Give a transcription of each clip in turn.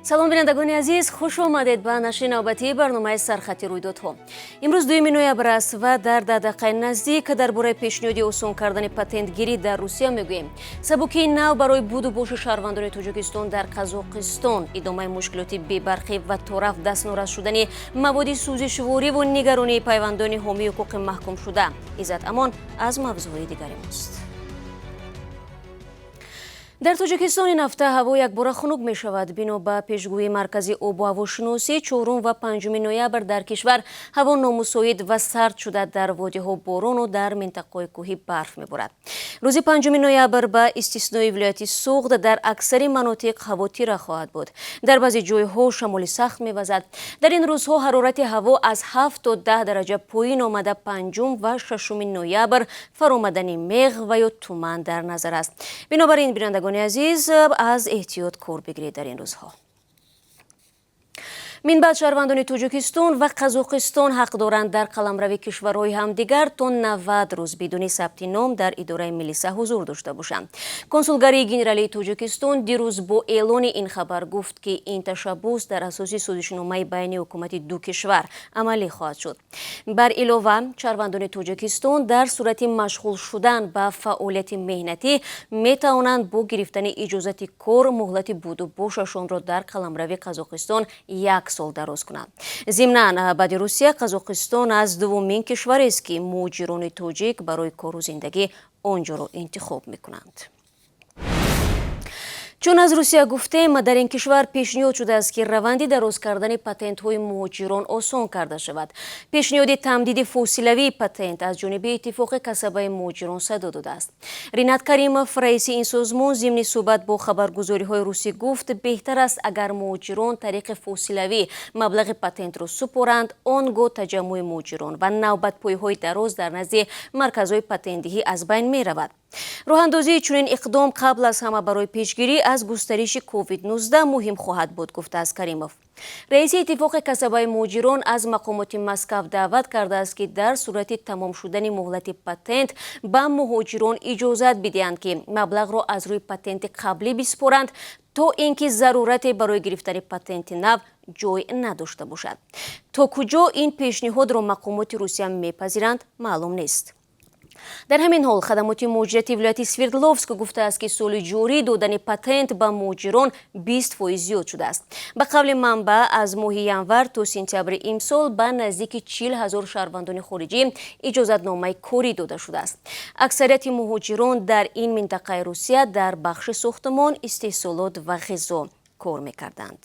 салом бинандагони азиз, хуш омадед ба нашри навбатии барномаи сархатти рӯйдодҳо. имрӯз 2 ноябр аст ва дар дақиқаи наздик дар бораи пешниҳоди осон кардани патентгирӣ дар Русия мегӯем. Сабукии нав барои буду боши шаҳрвандони Тоҷикистон дар Қазоқистон, идомаи мушкилоти бебарқӣ ва тораф дастнорас шудани маводи сӯзишвориву нигаронии пайвандони ҳомии ҳуқуқи маҳкумшуда. Иззат Амон аз мавзӯъҳои дигари мост. дар Тоҷикистон ин ҳафта ҳаво якбора хунук мешавад. Бино ба пешгӯии маркази обу ҳавошиносӣ 4 ва 5 ноябр дар кишвар ҳаво номусоид ва сард шуда дар водиҳо борону дар минтақаҳои кӯҳӣ барф меборад. рӯзи 5 ноябр ба истиснои вилояти Суғд дар аксари манотиқ ҳаво тира хоҳад буд. дар баъзе ҷойҳо шамоли сахт мевазад. дар ин рӯзҳо ҳарорати ҳаво аз 7 то 10 дараҷа поин омада 5 ва 6 ноябр фаромадани меғ ва ё туман дар назар аст. бинобар ин бинандагон азиз, аз эҳтиёт кор бигиред дар ин рӯзҳо. минбаъд шаҳрвандони Тоҷикистон ва Қазоқистон ҳақ доранд дар қаламрави кишварҳои ҳамдигар то 90 рӯз бидуни сабти ном дар идораи милиса ҳузур дошта бошанд. консулгарии генералии Тоҷикистон дирӯз бо эълони ин хабар гуфт ки ин ташаббус дар асоси сӯзишномаи байни ҳукумати ду кишвар амалӣ хоҳад шуд. бар илова, шаҳрвандони Тоҷикистон дар сурати машғул шудан ба фаъолияти меҳнатӣ метавонанд бо гирифтани иҷозати кор муҳлати буду бошашонро дар қаламрави Қазоқистон як сол дароз кунанд. зимнан баъди Русия, Қазоқистон аз дуввумин кишварест ки муҳоҷирони тоҷик барои кору зиндагӣ онҷоро интихоб мекунанд. чун аз Русия гуфтем, дар ин кишвар пешниҳод шудааст ки раванди дароз кардани патентҳои муҳоҷирон осон карда шавад. пешниҳоди тамдиди фосилавии патент аз ҷониби иттифоқи касабаи муҳоҷирон садо додааст. Ринат Каримов, раиси ин созмон, зимни суҳбат бо хабаргузориҳои русӣ гуфт, беҳтар аст агар муҳоҷирон тариқи фосилавӣ маблағи патентро супоранд, он гоҳ таҷаммуи муҳоҷирон ва навбатпойҳои дароз дар назди марказҳои патентдиҳӣ аз байн меравад. роҳандозии чунин иқдом қабл аз ҳама барои пешгирӣ аз густариши COVID-19 муҳим хоҳад буд, гуфтааст Каримов. раиси иттифоқи касабаи муҳоҷирон аз мақомоти Москав даъват кардааст ки дар сурати тамом шудани муҳлати патент ба муҳоҷирон иҷозат бидиҳанд ки маблағро аз рӯи патенти қаблӣ биспоранд то ин ки зарурате барои гирифтани патенти нав ҷой надошта бошад. то куҷо ин пешниҳодро мақомоти Русия мепазиранд, маълум нест. дар ҳамин ҳол хадамоти муҳоҷирати вилояти Свердловск гуфтааст ки соли ҷорӣ додани патент ба муҳоҷирон 20% зиёд шудааст. ба қавли манбаъ, аз моҳи январ то сентябри имсол ба наздики 40 000 шаҳрвандони хориҷӣ иҷозатномаи корӣ дода шудааст. аксарияти муҳоҷирон дар ин минтақаи Русия дар бахши сохтмон, истеҳсолот ва ғизо кор мекарданд.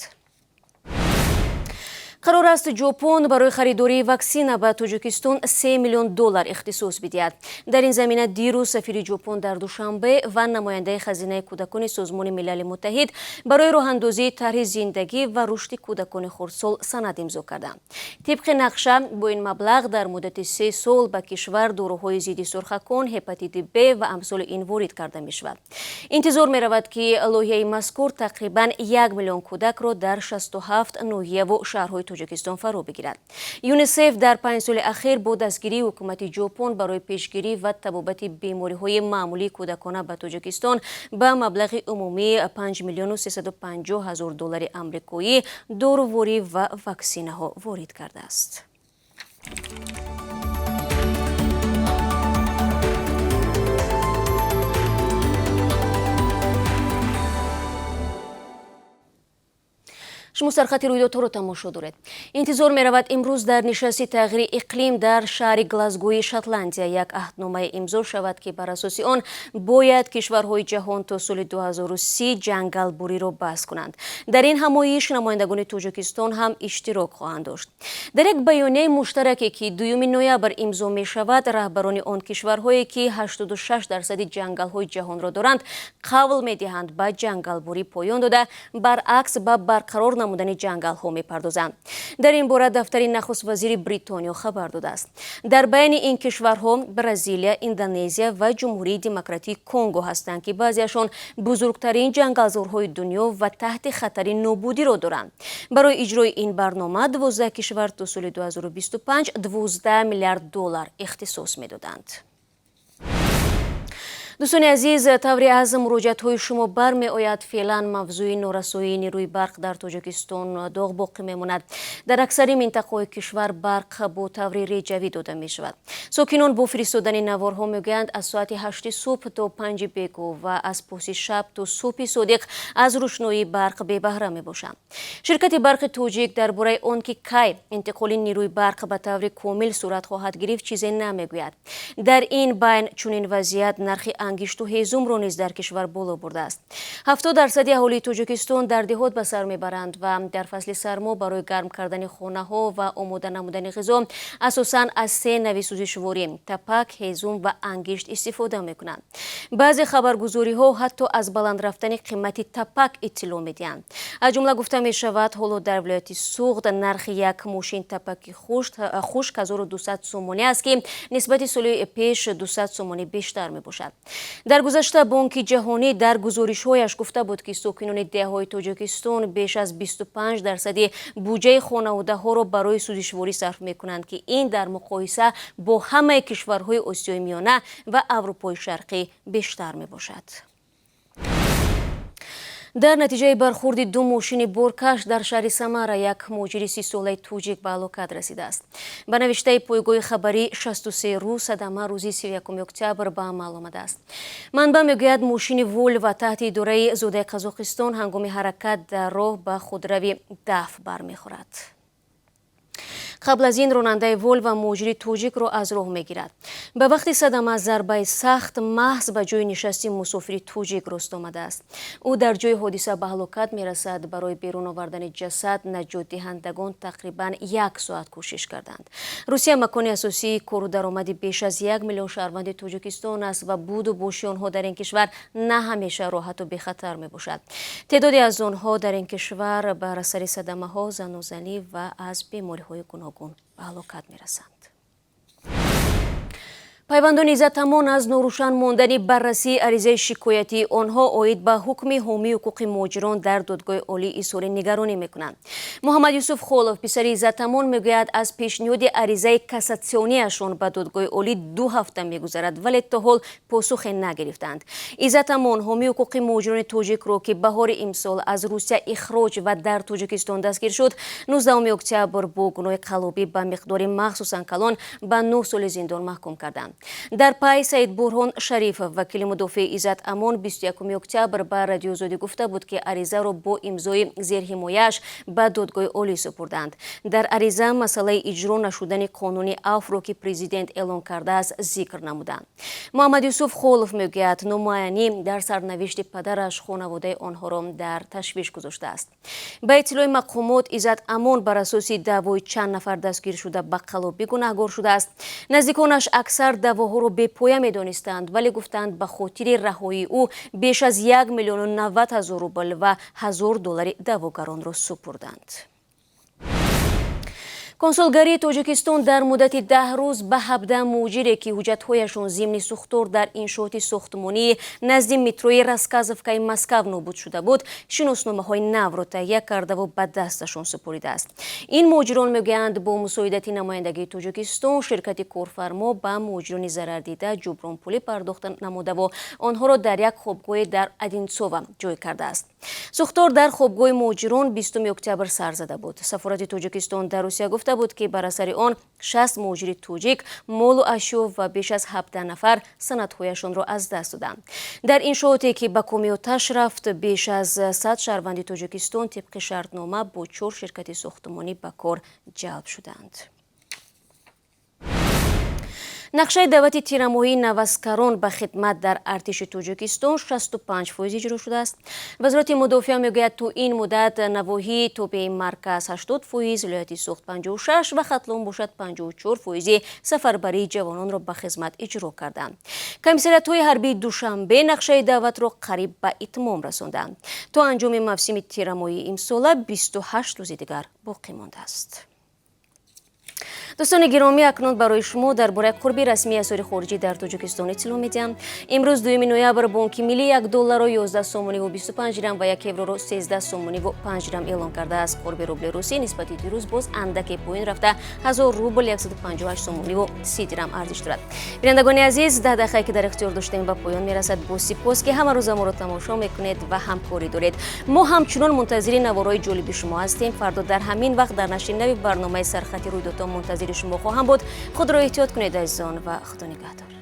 қарор аст ҷопон барои харидории ваксина ба Тоҷикистон $3 миллион ихтисос бидиҳад. дар ин замина дирӯз сафири ҷопон дар душанбе ва намояндаи хазинаи кӯдакони Созмони Милали Муттаҳид барои роҳандозии тарҳи зиндагӣ ва рушди кӯдакони хурдсол санад имзо карданд. тибқи нақша, бо ин маблағ дар муддати 3 сол ба кишвар дороҳои зидди сурхакон, ҳепатити Б ва амсоли ин ворид карда мешавад. интизор меравад ки лоиҳаи мазкур тақрибан 1 миллион кӯдакро дар 67 ноҳияву шаҳрҳои Тоҷикистон фаро бигирад. ЮНИСЕФ дар 5 соли ахир бо дастгирии ҳукумати ҷопон барои пешгирӣ ва табобати бемориҳои маъмулии кӯдакона ба Тоҷикистон ба маблағи умумӣ $5 миллион $350,000 амрикоӣ доруворӣ ва ваксинаҳо ворид кардааст. шумо сархатти рӯйдодҳоро тамошо доред. интизор меравад имрӯз дар нишасти тағйири иқлим дар шаҳри Глазгои Шотландия як аҳдномае имзо шавад ки бар асоси он бояд кишварҳои ҷаҳон то соли 2030 ҷангалбуриро баҳс кунанд. дар ин ҳамоиш намояндагони Тоҷикистон ҳам иштирок хоҳанд дошт. дар як баёнияи муштараке ки 2 ноябр имзо мешавад, раҳбарони он кишварҳое ки 86% ҷангалҳои ҷаҳонро доранд қавл медиҳанд ба ҷангалбурӣ поён дода, баръакс ба барқарор намудани ҷангалҳо мепардозанд. дар ин бора дафтари нахуст вазири Бритониё хабар додааст. дар байни ин кишварҳо Бразилия, Индонезия ва Ҷумҳурии Демократии Конго ҳастанд ки баъзеашон бузургтарин ҷангалзорҳои дунё ва таҳти хатари нобудиро доранд. барои иҷрои ин барнома 12 кишвар то соли 2025 $12 миллиард ихтисос медоданд. дӯстони азиз, таври аз муроҷиатҳои шумо бармеояд феълан мавзӯи норасоии нерӯи барқ дар тоҷикистон доғ боқӣ мемонад. Дар аксари минтақаҳои кишвар барқ бо таври реҷавӣ дода мешавад. Сокинон бо фиристодани наворҳо мегӯянд аз соати 8 субҳ то 5 бегу ва аз поси шаб то субҳи содиқ аз рӯшноии барқ бебаҳра мебошанд. Ширкати барқи тоҷик дар бораи он ки кай интиқоли нерӯи барқ ба таври комил сурат хоҳад гирифт чизе намегӯяд. Дар ин байн чунин вазъият нархи ангишту ҳезумро низ дар кишвар боло бурдааст. 70% аҳолии Тоҷикистон дар деҳот ба сар мебаранд ва дар фасли сармо барои гарм кардани хонаҳо ва омода намудани ғизо асосан аз се нави сӯзишворӣ – тапак, ҳезум ва ангишт истифода мекунанд. баъзе хабаргузориҳо ҳатто аз баланд рафтани қимати тапак иттилоъ медиҳанд. аз ҷумла гуфта мешавад, ҳоло дар вилояти Суғд нархи як мошин тапаки хушк 1200 сомонӣ аст ки нисбати соли пеш 200 сомонӣ бештар мебошад. дар гузашта Бонки ҷаҳонӣ дар гузоришҳояш гуфта буд ки сокинони деҳаҳои Тоҷикистон беш аз 25% буҷаи хонаводаҳоро барои сӯзишворӣ сарф мекунанд ки ин дар муқоиса бо ҳамаи кишварҳои Осиёи Миёна ва Аврупои Шарқӣ бештар мебошад. дар натиҷаи бархурди ду мошини боркаш дар шаҳри Самара як муҳоҷири 30 солаи тоҷик ба ҳалокат расидааст. Ба навиштаи пойгоҳи хабарӣ 63 рӯз садама рӯзи 31 октябр ба амал омадааст. манбаъ мегӯяд мошини Волва таҳти идораи зодаи Қазоқистон ҳангоми ҳаракат дар роҳ ба худрави даф бармехӯрад. қабл аз ин ронандаи Волва муҳоҷири тоҷикро аз роҳ мегирад. ба вақти садама зарбаи сахт маҳз ба ҷои нишасти мусофири тоҷик рост омадааст. ӯ дар ҷои ҳодиса ба ҳалокат мерасад. барои берун овардани ҷасад наҷотдиҳандагон тақрибан 1 соат кӯшиш карданд. Русия макони асосии кору даромади беш аз 1 миллион шаҳрванди Тоҷикистон аст ва буду боши онҳо дар ин кишвар на ҳамеша роҳату бехатар мебошад. теъдоде аз онҳо дар ин кишвар бар асари садамаҳо, занозанӣ ва аз бемориҳои гуногун ба ҳалокат мерасанд. пайвандони Иззатамон аз норӯшан мондани баррасии аризаи шикоятии онҳо оид ба ҳукми ҳомии ҳуқуқи муҳоҷирон дар додгоҳи олӣ изҳори нигаронӣ мекунанд. Муҳаммад Юсуф Холов, писари Иззатамон, мегӯяд аз пешниҳоди аризаи кассатсионияшон ба додгоҳи олӣ 2 ҳафта мегузарад, вале то ҳол посухе нагирифтанд. Иззатамон ҳомии ҳуқуқи муҳоҷирони тоҷикро ки баҳори имсол аз Русия ихроҷ ва дар Тоҷикистон дастгир шуд, 19 октябр бо гуноҳи қаллобӣ ба миқдори махсусан калон ба 9 соли зиндон маҳкум карданд. дар пай Саид Бурҳон Шарифов, вакили мудофии Иззатамон, 21 октябр ба радиозодӣ гуфта буд ки аризаро бо имзои зерҳимояш ба додгоҳи олӣ супурданд. дар ариза масъалаи иҷро нашудани қонуни Афро ки президент эълон кардааст зикр намуданд. Муҳаммад Юсуф Холов мегӯяд, номуайянӣ дар сарнавишти падараш хонаводаи онҳоро дар ташвиш гузоштааст. ба иттилои мақомот, Иззатамон бар асоси даъвои чанд нафар дастгир шуда ба қаллобӣ гунаҳгор шудааст. наздиконаш аксар даъвоҳоро бепоя медонистанд, вале гуфтанд ба хотири раҳоии ӯ беш аз 1 миллиону 90 ҳазор рубл ва $1000 даъвогаронро супурданд. консулгарии Тоҷикистон дар муддати 10 рӯз ба 17 муҳоҷире ки ҳуҷҷатҳояшон зимни сӯхтор дар иншооти сохтмонии назди метрои Расказовкаи Москав нобуд шуда буд, шиносномаҳои навро таҳия кардаву ба дасташон супуридааст. ин муҳоҷирон мегӯянд, бо мусоидати намояндагии Тоҷикистон ширкати корфармо ба муҳоҷирони зарардида ҷубронпулӣ пардохт намудаву онҳоро дар як хобгоҳе дар Одинцово ҷой кардааст. сӯхтор дар хобгоҳи муҳоҷирон 20 октябр сар зада буд. сафорати Тоҷикистон дар Русия гуфта буд ки бар асари он 60 муҳоҷири тоҷик молу ашё ва беш аз 17 нафар санадҳояшонро аз даст доданд. дар иншооте ки ба коми оташ рафт, беш аз 100 шаҳрванди Тоҷикистон тибқи шартнома бо 4 ширкати сохтмонӣ ба кор ҷалб шуданд. нақшаи даъвати тирамоҳии наваскарон ба хидмат дар артиши Тоҷикистон 65% иҷро шудааст. вазорати мудофиа мегӯяд, то ин муддат навоҳии тобеи марказ 80%, вилояти Суғд 56% ва Хатлон бошад 54% сафарбарии ҷавононро ба хизмат иҷро карданд. комиссариятҳои ҳарбии Душанбе нақшаи даъватро қариб ба итмом расонданд. то анҷоми мавсими тирамоҳии имсола 28 рӯзи дигар боқӣ мондааст. دوستان گرامی، اکنون برای شما درباره قرب رسمی اسعار خارجی در تاجیکستان اطلاع میدیم. امروز 2 نوامبر بانک ملی $1 را 11 سومونی و 25 درم و 1 یورو را 13 سومونی و 5 درم اعلام کرده است. قرب روبل روسی نسبت دیروز باز اندک پایین رفته 1000 روبل 158 سومونی و 30 درم ارزش دارد. بینندگان عزیز، 10 دقیقه که در اختیار داشتیم به پایان میرسد. با سپاس که همه روز ما را تماشا میکنید و همکاری دارید. ما همچنان منتظر نوارهای جالب شما هستیم. فردا در همین وقت در نشر نو برنامه سرخطی رویدادها منتظر شما خواهم بود. خود را احتیاط کنید عزیزان و خدا نگهدار.